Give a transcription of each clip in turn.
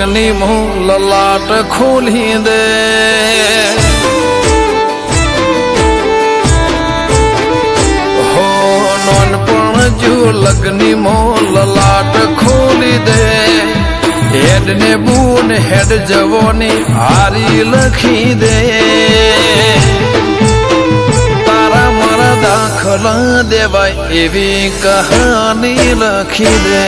લગની મું લલાટ ખોલી દે હો નોનપણ જો લગની મું લલાટ ખોલી દે હેડ ને બૂન હેડ જવોની હારી લખી દે તારા મારા દાખલા દેવાય એવી કહાની લખી દે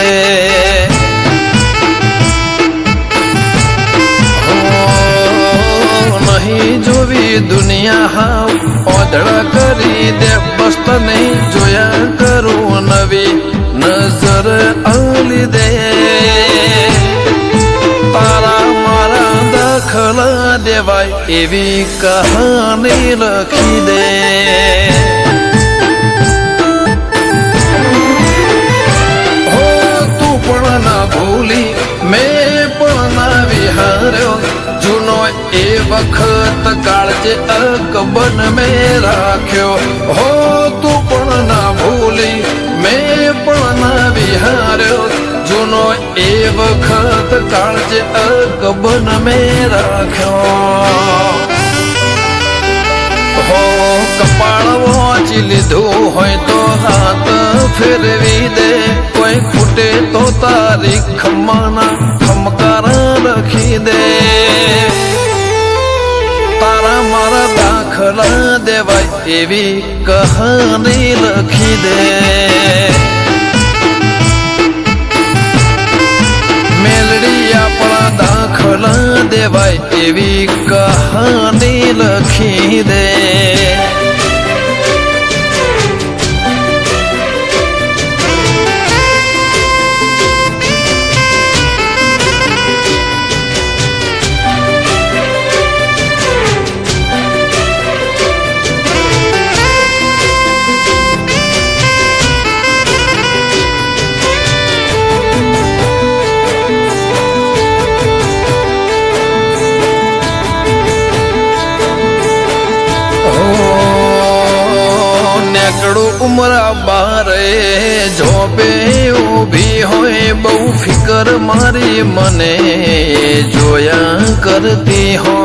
જોવી દુનિયા હાવ ઓધડા કરી દે બસ તને જોયા કરું નવી નજર આલી દે તારા મારા દાખલા દેવાય એવી કહાની લખી દે હો તું પણ ના ભૂલી મેં પણ ના વિહાર્યો જૂનો એ વખત કાળજે અકબન મેં રાખ્યો હો તું પણ ના ભૂલી મેં પણ ના વિહાર્યો જૂનો એ વખત કાળજે અકબન મેં રાખ્યો હો કપાળ વાંચી લીધું હોય તો હાથ ફેરવી દે કોઈ ખૂટે તો તારી ખમ્માના ખમકારા લખી દે તારા મારા દાખલા દેવાય એવી કહાની લખી દે મેલડી આપણા દાખલા દેવાય એવી કહાની લખી દે ઉમરા બારે જોબે ઊભી હોય બહુ ફિકર મારી મને જોયા કરતી હો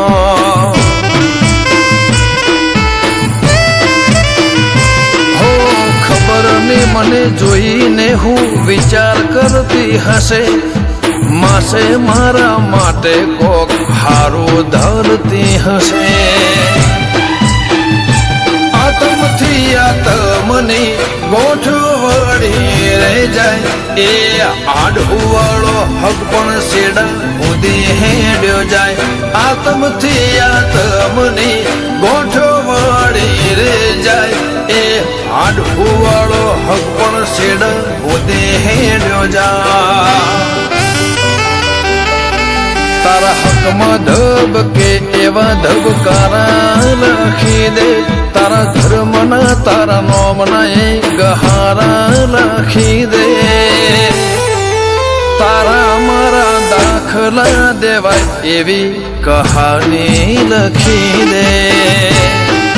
ખબર ને મને જોઈને હું વિચાર કરતી હશે માસે મારા માટે કોક હારું ધરતી હશે આતમથી આતમની ગોઠવણી રહી જાય એ આડુવાળો હક પણ શેડા ઉદી હેડ્યો જાય આતમથી આતમની ગોઠવણી રહી જાય એ આડુવાળો હક પણ શેડા ઉદી હેડ્યો જાય તારા હકમાં ધબકે એવા ધબકારા લખી દે તારા ધર્મના તારા નોમના એ ગહારા લખી દે તારા મારા દાખલા દેવાય એવી કહાની લખી દે